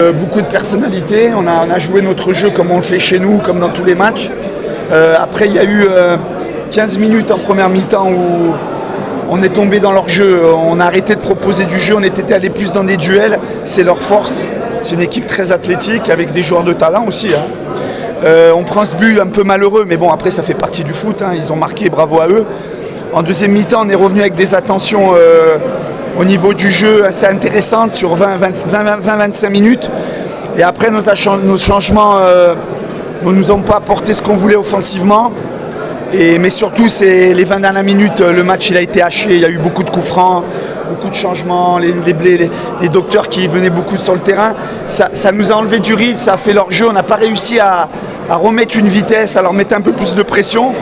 Beaucoup de personnalité, on a joué notre jeu comme on le fait chez nous, comme dans tous les matchs. Après, il y a eu 15 minutes en première mi-temps où on est tombé dans leur jeu, on a arrêté de proposer du jeu, on était allé plus dans des duels, c'est leur force. C'est une équipe très athlétique avec des joueurs de talent aussi. On prend ce but un peu malheureux, mais bon, après ça fait partie du foot, ils ont marqué, bravo à eux. En deuxième mi-temps, on est revenu avec des attentions au niveau du jeu assez intéressantes sur 20-25 minutes. Et après, nos changements ne nous ont pas apporté ce qu'on voulait offensivement. Mais surtout, c'est les 20 dernières minutes, le match il a été haché, il y a eu beaucoup de coups francs, beaucoup de changements, les docteurs qui venaient beaucoup sur le terrain. Ça nous a enlevé du rythme, ça a fait leur jeu, on n'a pas réussi à remettre une vitesse, à leur mettre un peu plus de pression.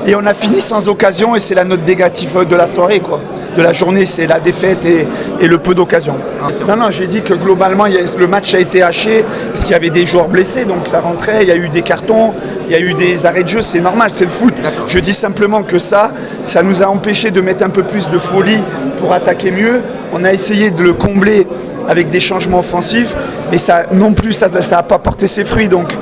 Et on a fini sans occasion et c'est la note négative de la soirée, de la journée, c'est la défaite et le peu d'occasions. Non, j'ai dit que globalement, le match a été haché parce qu'il y avait des joueurs blessés, donc ça rentrait, il y a eu des cartons, il y a eu des arrêts de jeu, c'est normal, c'est le foot. Je dis simplement que ça nous a empêché de mettre un peu plus de folie pour attaquer mieux. On a essayé de le combler avec des changements offensifs, et ça non plus, ça n'a pas porté ses fruits. Donc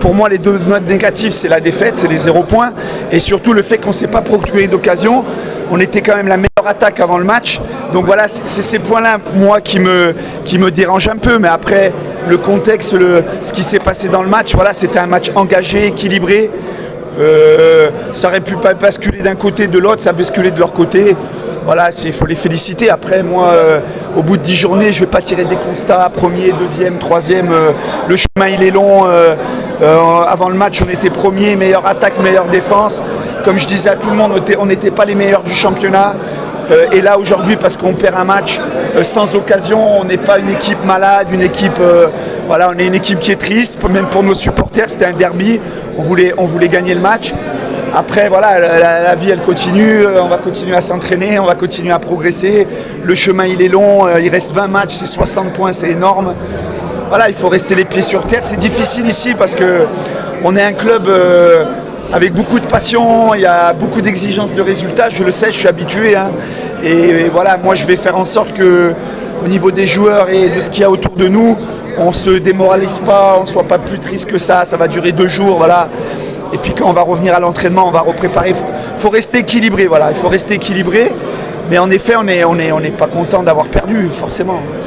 pour moi, les deux notes négatives, c'est la défaite, c'est les 0 points, et surtout le fait qu'on ne s'est pas procuré d'occasion. On était quand même la meilleure attaque avant le match. Donc voilà, c'est ces points-là, moi, qui me dérangent un peu. Mais après, le contexte, ce qui s'est passé dans le match, voilà, c'était un match engagé, équilibré. Ça aurait pu pas basculer d'un côté, de l'autre, ça a basculé de leur côté. Voilà, il faut les féliciter. Après, moi, au bout de 10 journées, je ne vais pas tirer des constats. Premier, deuxième, troisième. Le chemin, il est long. Avant le match, on était premier, meilleure attaque, meilleure défense. Comme je disais à tout le monde, on n'était pas les meilleurs du championnat. Et là, aujourd'hui, parce qu'on perd un match sans occasion, on n'est pas une équipe malade, une équipe... voilà, on est une équipe qui est triste. Même pour nos supporters, c'était un derby. On voulait gagner le match. Après, voilà, la vie, elle continue. On va continuer à s'entraîner, on va continuer à progresser. Le chemin, il est long. Il reste 20 matchs, c'est 60 points, c'est énorme. Voilà, il faut rester les pieds sur terre. C'est difficile ici parce qu'on est un club avec beaucoup de passion. Il y a beaucoup d'exigences de résultats. Je le sais, je suis habitué. Et voilà, moi, je vais faire en sorte qu'au niveau des joueurs et de ce qu'il y a autour de nous, on ne se démoralise pas, on ne soit pas plus triste que ça. Ça va durer 2 jours, voilà. Et puis quand on va revenir à l'entraînement, on va repréparer. Il faut rester équilibré, voilà. Il faut rester équilibré. Mais en effet, on n'est pas content d'avoir perdu, forcément.